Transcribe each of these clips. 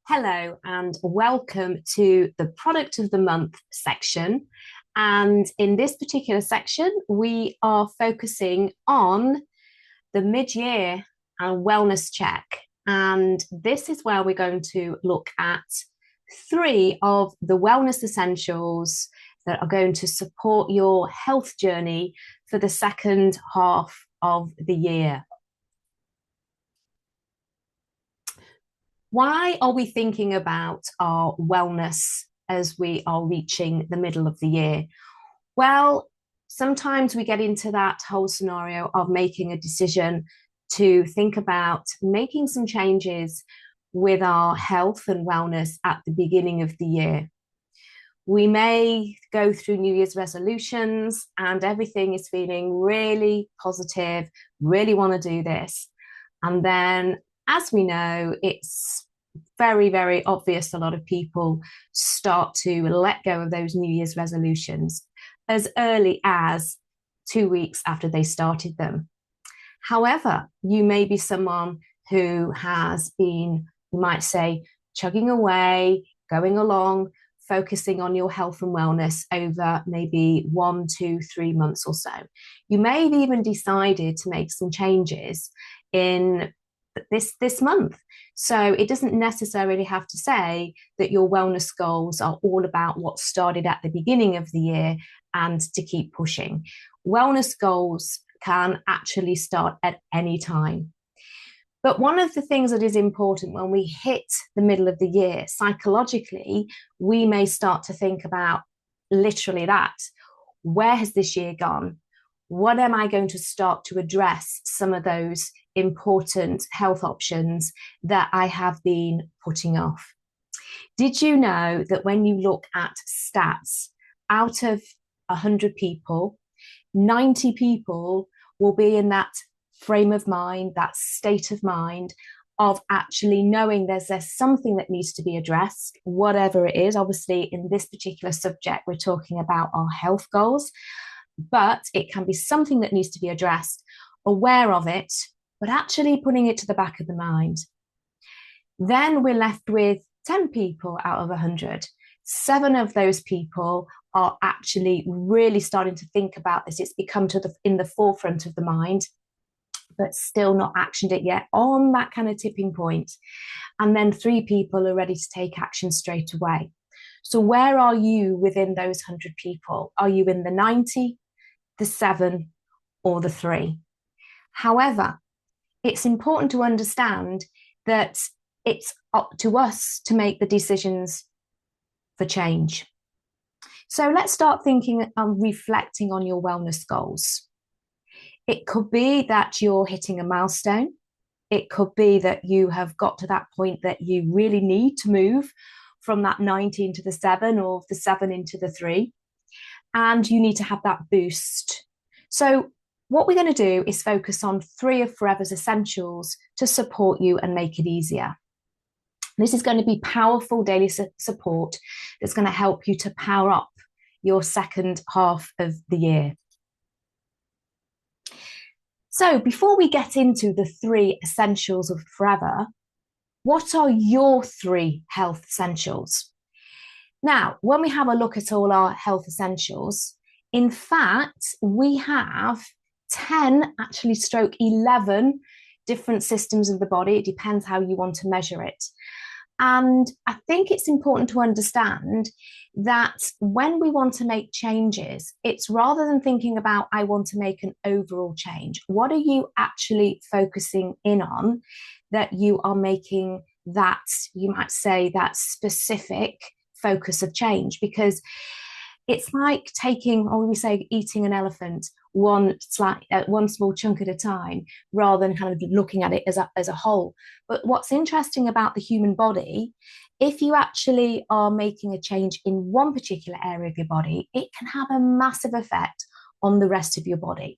Hello and welcome to the product of the month section. And in this particular section, we are focusing on the mid-year and wellness check. And this is where we're going to look at three of the wellness essentials that are going to support your health journey for the second half of the year. Why are we thinking about our wellness as we are reaching the middle of the year? Well, sometimes we get into that whole scenario of making a decision to think about making some changes with our health and wellness at the beginning of the year. We may go through New Year's resolutions and everything is feeling really positive, really want to do this. And then, as we know, it's very, very obvious a lot of people start to let go of those New Year's resolutions as early as 2 weeks after they started them. However, you may be someone who has been, you might say, chugging away, going along, focusing on your health and wellness over maybe 1, 2, 3 months or so. You may have even decided to make some changes in this month. So it doesn't necessarily have to say that your wellness goals are all about what started at the beginning of the year and to keep pushing. Wellness goals can actually start at any time. But one of the things that is important when we hit the middle of the year, psychologically, we may start to think about literally that. Where has this year gone? What am I going to start to address some of those important health options that I have been putting off? Did you know that when you look at stats, out of 100 people, 90 people will be in that frame of mind, that state of mind of actually knowing there's something that needs to be addressed, whatever it is. Obviously, in this particular subject, we're talking about our health goals, but it can be something that needs to be addressed, aware of it, but actually putting it to the back of the mind. Then we're left with 10 people out of 100. 7 of those people are actually really starting to think about this. It's become in the forefront of the mind, but still not actioned it yet, on that kind of tipping point. And then 3 people are ready to take action straight away. So where are you within those 100 people? Are you in the 90, the 7, or the 3? However, it's important to understand that it's up to us to make the decisions for change. So let's start thinking and reflecting on your wellness goals. It could be that you're hitting a milestone. It could be that you have got to that point that you really need to move from that 90 into the 7 or the 7 into the 3. And you need to have that boost. So what we're going to do is focus on 3 of Forever's essentials to support you and make it easier. This is going to be powerful daily support that's going to help you to power up your second half of the year. So before we get into the 3 essentials of Forever, what are your 3 health essentials? Now, when we have a look at all our health essentials, in fact, we have 10, actually stroke 11 different systems of the body. It depends how you want to measure it. And I think it's important to understand that when we want to make changes, it's rather than thinking about, I want to make an overall change. What are you actually focusing in on that you are making that, you might say, that specific focus of change? Because it's like taking, or we say, eating an elephant one small chunk at a time, rather than kind of looking at it as a whole. But what's interesting about the human body, if you actually are making a change in one particular area of your body, it can have a massive effect on the rest of your body.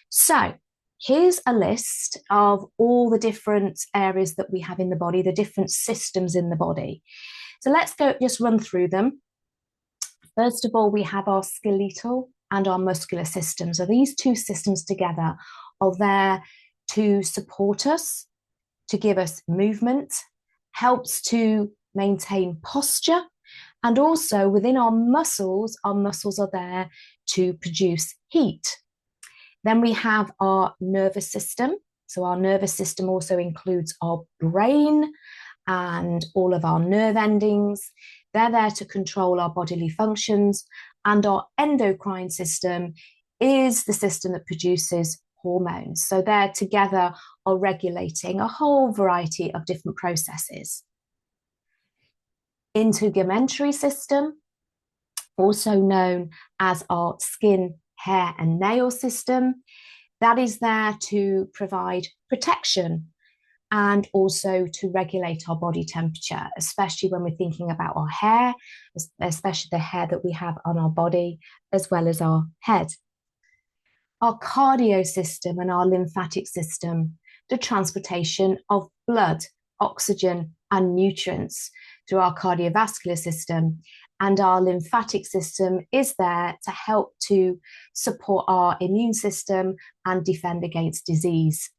So here's a list of all the different areas that we have in the body, the different systems in the body. So let's just run through them. First of all, we have our skeletal and our muscular system. So these 2 systems together are there to support us, to give us movement, helps to maintain posture, and also within our muscles are there to produce heat. Then we have our nervous system. So our nervous system also includes our brain and all of our nerve endings. They're there to control our bodily functions. And our endocrine system is the system that produces hormones. So they're together are regulating a whole variety of different processes. Integumentary system, also known as our skin, hair, and nail system, that is there to provide protection and also to regulate our body temperature, especially when we're thinking about our hair, especially the hair that we have on our body, as well as our head. Our cardio system and our lymphatic system, the transportation of blood, oxygen, and nutrients through our cardiovascular system. And our lymphatic system is there to help to support our immune system and defend against disease.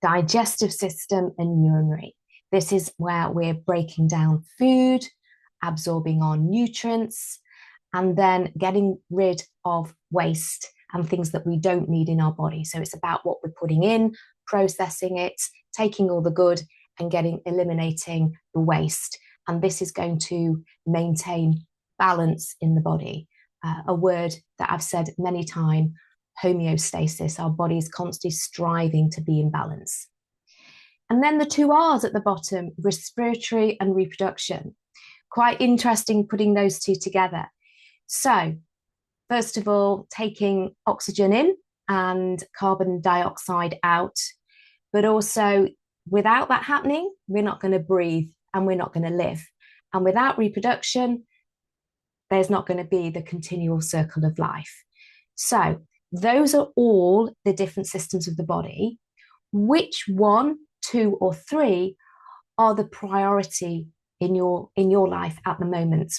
Digestive system and urinary. This is where we're breaking down food, absorbing our nutrients, and then getting rid of waste and things that we don't need in our body. So it's about what we're putting in, processing it, taking all the good and eliminating the waste. And this is going to maintain balance in the body. A word that I've said many times, homeostasis. Our body is constantly striving to be in balance. And then the two R's at the bottom, respiratory and reproduction. Quite interesting putting those two together. So, first of all, taking oxygen in and carbon dioxide out. But also, without that happening, we're not going to breathe and we're not going to live. And without reproduction, there's not going to be the continual circle of life. So, those are all the different systems of the body. Which one, two, or three are the priority in your life at the moment?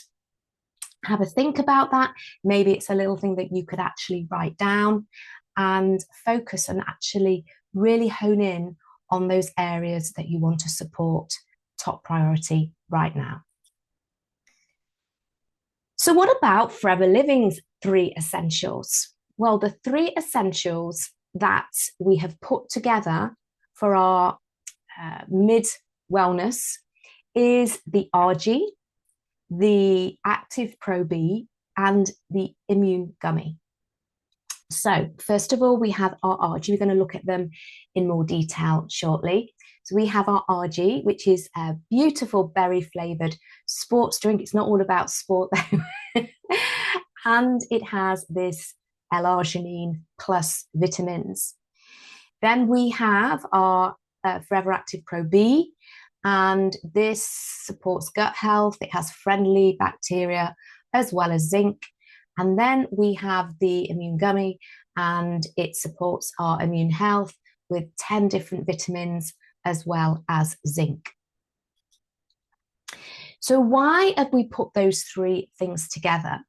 Have a think about that. Maybe it's a little thing that you could actually write down and focus and actually really hone in on those areas that you want to support top priority right now. So what about Forever Living's 3 essentials? Well, the 3 essentials that we have put together for our mid wellness is the RG, the Active Pro B, and the Immune Gummy. So first of all, we have our RG. We're going to look at them in more detail shortly. So we have our RG, which is a beautiful berry flavored sports drink. It's not all about sport though. And it has this L-arginine plus vitamins. Then we have our Forever Active Pro B, and this supports gut health. It has friendly bacteria as well as zinc. And then we have the Immune Gummy, and it supports our immune health with 10 different vitamins as well as zinc. So why have we put those 3 things together?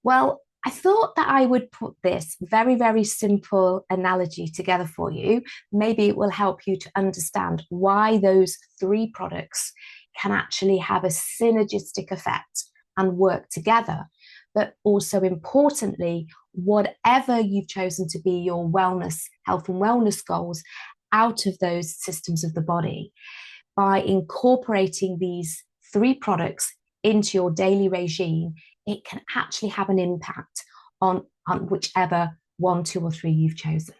Well, I thought that I would put this very, very simple analogy together for you. Maybe it will help you to understand why those 3 products can actually have a synergistic effect and work together. But also importantly, whatever you've chosen to be your wellness, health and wellness goals out of those systems of the body, by incorporating these 3 products into your daily regime, it can actually have an impact on whichever 1, 2, or 3 you've chosen.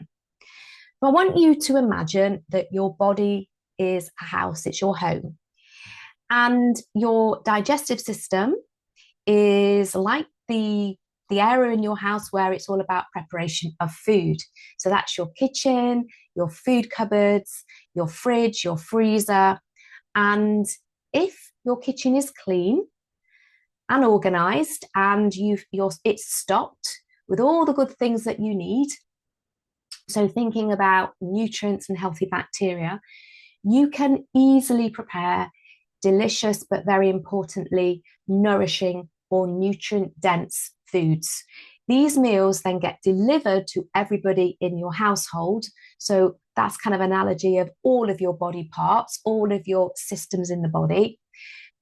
But I want you to imagine that your body is a house, it's your home. And your digestive system is like the area in your house where it's all about preparation of food. So that's your kitchen, your food cupboards, your fridge, your freezer. And if your kitchen is clean and organized and it's stocked with all the good things that you need, so thinking about nutrients and healthy bacteria, you can easily prepare delicious, but very importantly, nourishing or nutrient-dense foods. These meals then get delivered to everybody in your household. So that's kind of an analogy of all of your body parts, all of your systems in the body.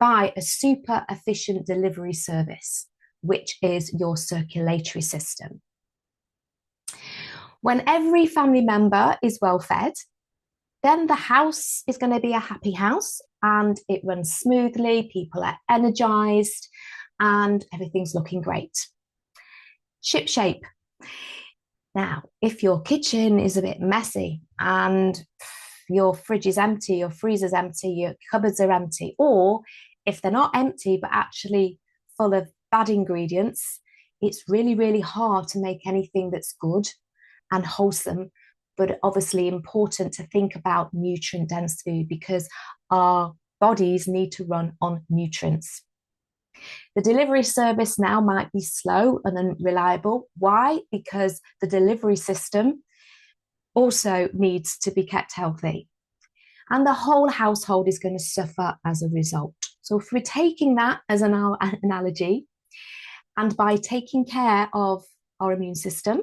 by a super efficient delivery service, which is your circulatory system. When every family member is well fed, then the house is going to be a happy house and it runs smoothly, people are energized, and everything's looking great. Ship shape. Now, if your kitchen is a bit messy and your fridge is empty, your freezer's empty, your cupboards are empty, or if they're not empty but actually full of bad ingredients, it's really, really hard to make anything that's good and wholesome, but obviously important to think about nutrient-dense food because our bodies need to run on nutrients. The delivery service now might be slow and unreliable. Why? Because the delivery system also needs to be kept healthy. And the whole household is going to suffer as a result. So if we're taking that as an analogy, and by taking care of our immune system,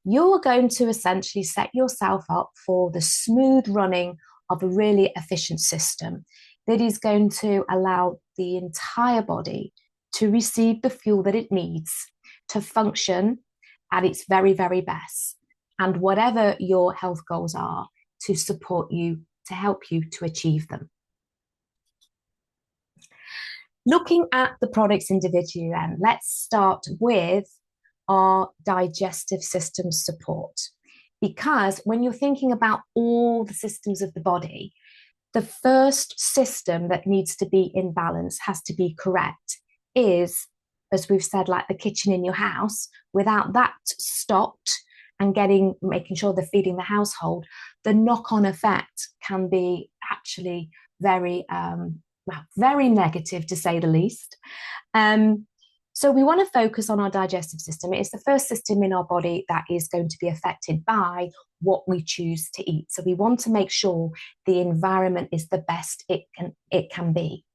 you're going to essentially set yourself up for the smooth running of a really efficient system that is going to allow the entire body to receive the fuel that it needs to function at its very, very best. And whatever your health goals are, to support you, to help you to achieve them. Looking at the products individually then, let's start with our digestive system support. Because when you're thinking about all the systems of the body, the first system that needs to be in balance, has to be correct, is, as we've said, like the kitchen in your house. Without that stopped and making sure they're feeding the household, the knock-on effect can be actually very, very negative, to say the least. So we want to focus on our digestive system. It is the first system in our body that is going to be affected by what we choose to eat. So we want to make sure the environment is the best it can be.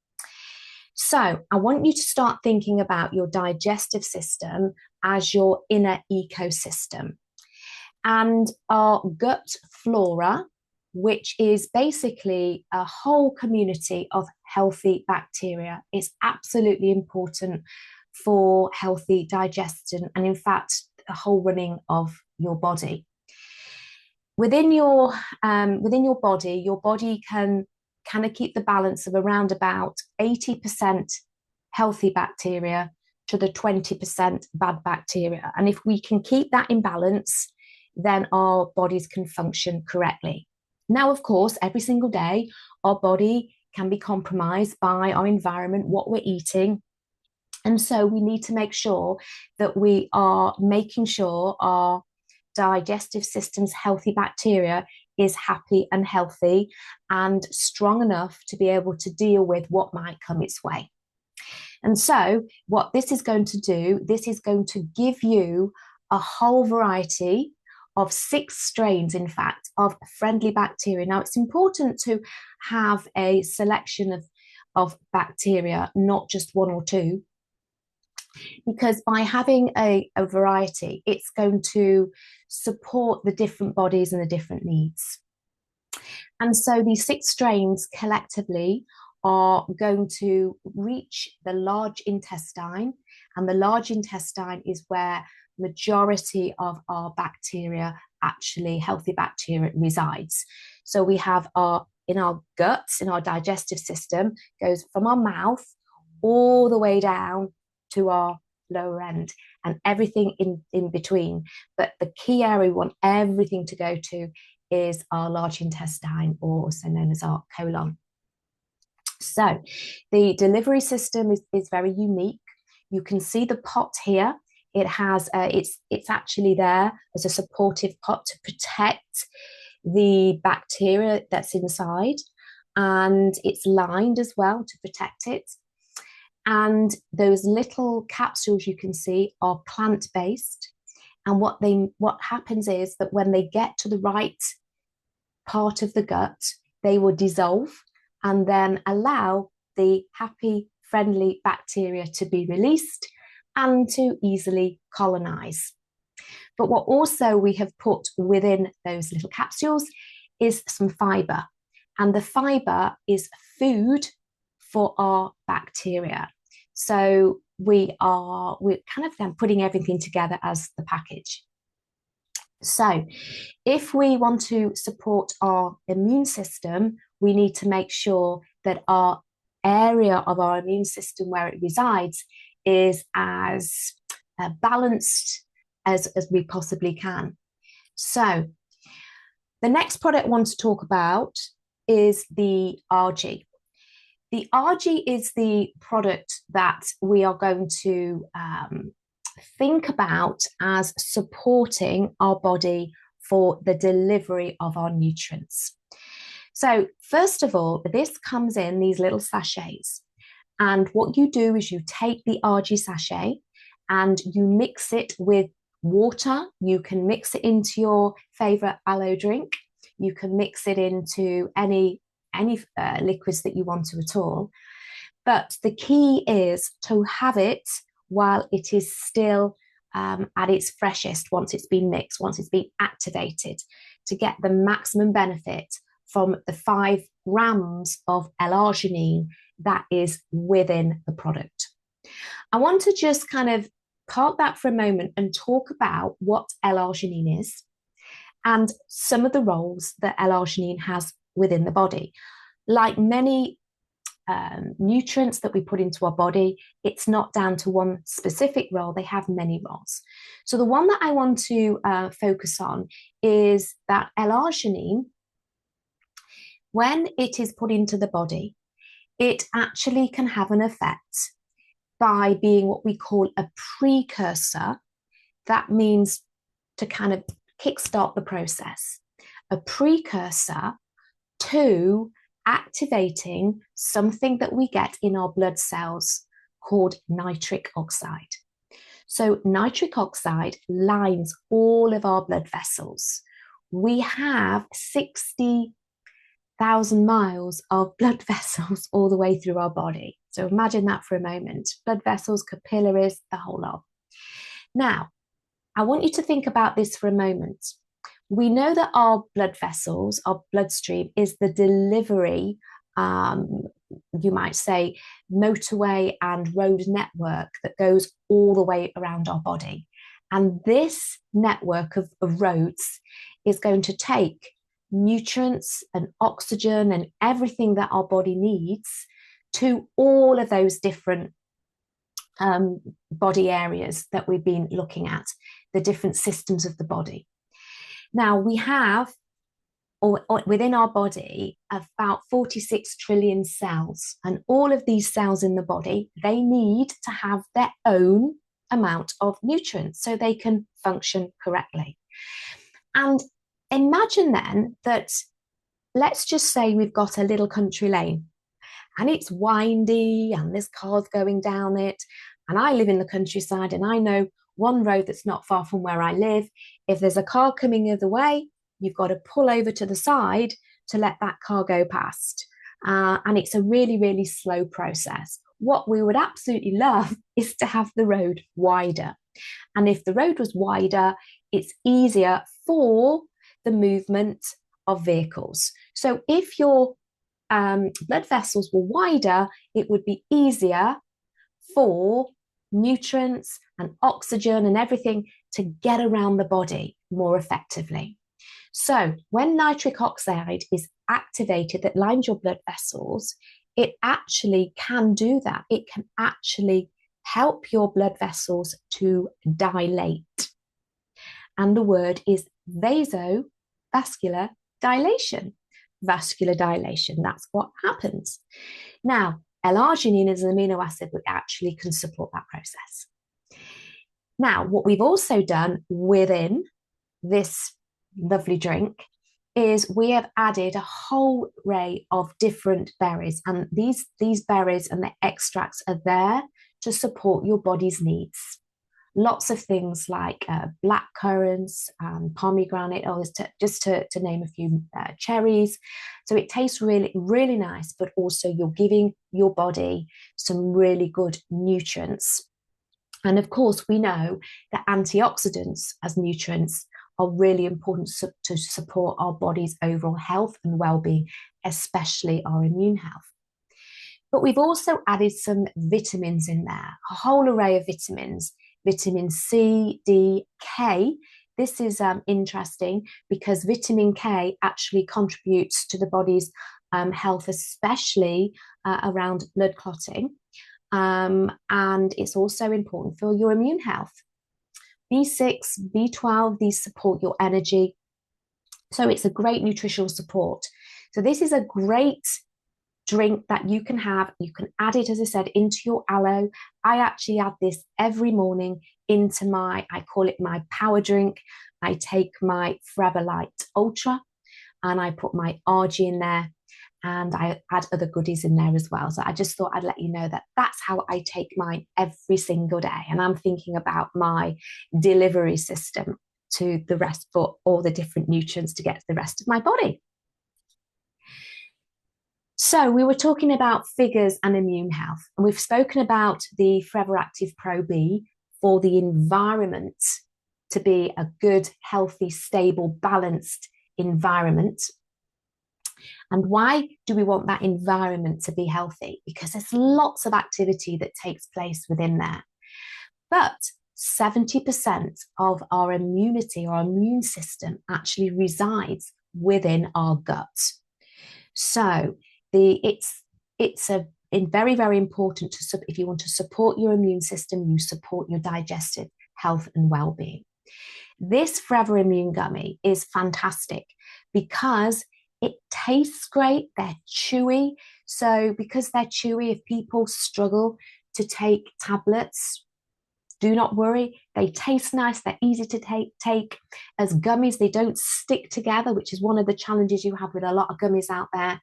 So I want you to start thinking about your digestive system as your inner ecosystem. And our gut flora, which is basically a whole community of healthy bacteria, is absolutely important for healthy digestion and, in fact, the whole running of your body. Within your body can kind of keep the balance of around about 80% healthy bacteria to the 20% bad bacteria. And if we can keep that in balance, then our bodies can function correctly. Now, of course, every single day, our body can be compromised by our environment, what we're eating. And so we need to make sure that we are making sure our digestive system's healthy bacteria is happy and healthy and strong enough to be able to deal with what might come its way. And so what this is going to do, this is going to give you a whole variety of 6 strains, in fact, of friendly bacteria. Now, it's important to have a selection of bacteria, not just 1 or 2, because by having a variety, it's going to support the different bodies and the different needs. And so these 6 strains collectively are going to reach the large intestine, and the large intestine is where majority of our bacteria, actually healthy bacteria, resides. So we have in our guts, in our digestive system, goes from our mouth all the way down to our lower end and everything in between. But the key area we want everything to go to is our large intestine, or also known as our colon. So the delivery system is very unique. You can see the pot here. It has it's actually there as a supportive pot to protect the bacteria that's inside, and it's lined as well to protect it. And those little capsules you can see are plant-based. And what happens is that when they get to the right part of the gut, they will dissolve and then allow the happy, friendly bacteria to be released and to easily colonize. But what also we have put within those little capsules is some fiber. And the fiber is food for our bacteria. So we're kind of then putting everything together as the package. So if we want to support our immune system, we need to make sure that our area of our immune system where it resides is as balanced as we possibly can. So the next product I want to talk about is the RG. The RG is the product that we are going to think about as supporting our body for the delivery of our nutrients. So first of all, this comes in these little sachets. And what you do is you take the RG sachet and you mix it with water. You can mix it into your favorite aloe drink. You can mix it into any liquids that you want to at all. But the key is to have it while it is still at its freshest, once it's been mixed, once it's been activated, to get the maximum benefit from the 5 grams of L-arginine that is within the product. I want to just kind of park that for a moment and talk about what L-arginine is and some of the roles that L-arginine has within the body. Like many nutrients that we put into our body, it's not down to one specific role. They have many roles. So the one that I want to focus on is that L-arginine, when it is put into the body, it actually can have an effect by being what we call a precursor. That means to kind of kickstart the process, a precursor to activating something that we get in our blood cells called nitric oxide. So nitric oxide lines all of our blood vessels. We have 60,000 miles of blood vessels all the way through our body. So imagine that for a moment. Blood vessels, capillaries, the whole lot. Now, I want you to think about this for a moment. We know that our blood vessels, our bloodstream, is the delivery, you might say, motorway and road network that goes all the way around our body. And this network of roads is going to take nutrients and oxygen and everything that our body needs to all of those different body areas that we've been looking at, the different systems of the body. Now, we have, or within our body, about 46 trillion cells. And all of these cells in the body, they need to have their own amount of nutrients so they can function correctly. And imagine then that, let's just say we've got a little country lane and it's windy and there's cars going down it. And I live in the countryside and I know one road that's not far from where I live. If there's a car coming the other way, you've got to pull over to the side to let that car go past. And it's a really, really slow process. What we would absolutely love is to have the road wider. And if the road was wider, it's easier for the movement of vehicles. So if your blood vessels were wider, it would be easier for nutrients and oxygen and everything to get around the body more effectively. So when nitric oxide is activated that lines your blood vessels, it actually can do that. It can actually help your blood vessels to dilate. And the word is vasovascular dilation. Vascular dilation, that's what happens. Now, L-arginine is an amino acid that actually can support that process. Now, what we've also done within this lovely drink is we have added a whole array of different berries, and these berries and the extracts are there to support your body's needs. Lots of things like black currants, pomegranate, just to name a few, cherries. So it tastes really, really nice, but also you're giving your body some really good nutrients. And of course, we know that antioxidants as nutrients are really important to support our body's overall health and well-being, especially our immune health. But we've also added some vitamins in there, a whole array of vitamins, vitamin C, D, K. This is interesting because vitamin K actually contributes to the body's health, especially around blood clotting. And it's also important for your immune health. B6, B12, these support your energy. So it's a great nutritional support. So this is a great drink that you can have. You can add it, as I said, into your aloe. I actually add this every morning into I call it my power drink. I take my Forever Light Ultra and I put my RG in there, and I add other goodies in there as well. So I just thought I'd let you know that that's how I take mine every single day. And I'm thinking about my delivery system to the rest, for all the different nutrients to get to the rest of my body. So we were talking about figures and immune health, and we've spoken about the Forever Active Pro B for the environment to be a good, healthy, stable, balanced environment. And why do we want that environment to be healthy? Because there's lots of activity that takes place within there. But 70% of our immunity, our immune system, actually resides within our gut. So it's very, very important to, if you want to support your immune system, you support your digestive health and well-being. This Forever Immune Gummy is fantastic because it tastes great. They're chewy. So because they're chewy, if people struggle to take tablets, do not worry. They taste nice. They're easy to take. As gummies, they don't stick together, which is one of the challenges you have with a lot of gummies out there.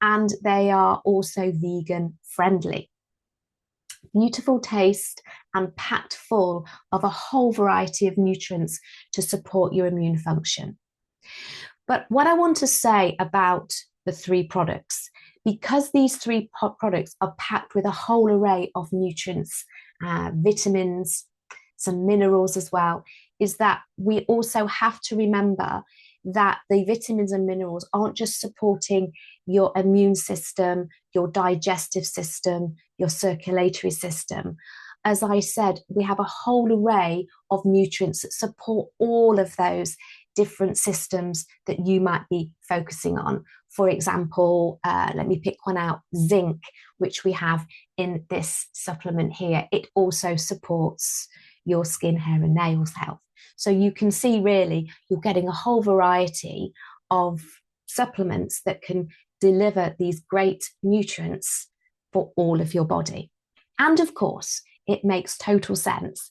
And they are also vegan friendly. Beautiful taste and packed full of a whole variety of nutrients to support your immune function. But what I want to say about the three products, because these three products are packed with a whole array of nutrients, vitamins, some minerals as well, is that we also have to remember that the vitamins and minerals aren't just supporting your immune system, your digestive system, your circulatory system. As I said, we have a whole array of nutrients that support all of those different systems that you might be focusing on. For example, let me pick one out, zinc, which we have in this supplement here. It also supports your skin, hair, and nails health. So you can see really you're getting a whole variety of supplements that can deliver these great nutrients for all of your body. And of course, it makes total sense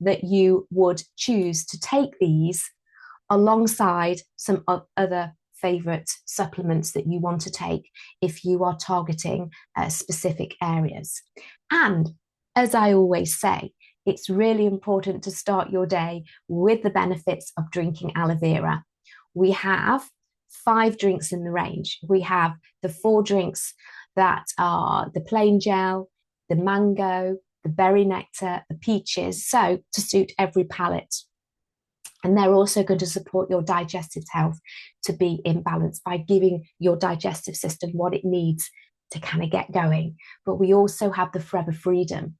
that you would choose to take these alongside some other favorite supplements that you want to take if you are targeting specific areas. And as I always say, it's really important to start your day with the benefits of drinking aloe vera. We have 5 drinks in the range. We have the 4 drinks that are the plain gel, the mango, the berry nectar, the peaches, so to suit every palate. And they're also going to support your digestive health to be in balance by giving your digestive system what it needs to kind of get going. But we also have the Forever Freedom,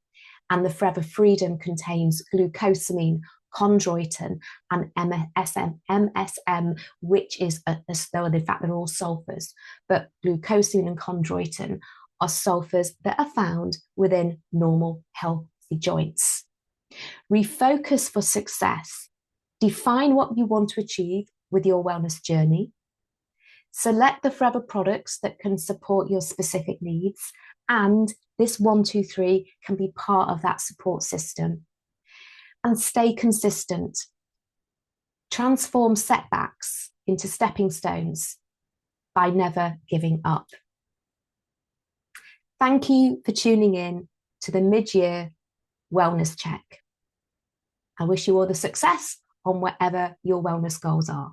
and the Forever Freedom contains glucosamine, chondroitin, and MSM, which is, though in fact they're all sulfurs, but glucosamine and chondroitin are sulfurs that are found within normal healthy joints. Refocus for success. Define what you want to achieve with your wellness journey. Select the Forever products that can support your specific needs, and this 1, 2, 3 can be part of that support system. And stay consistent. Transform setbacks into stepping stones by never giving up. Thank you for tuning in to the mid-year wellness check. I wish you all the success on whatever your wellness goals are.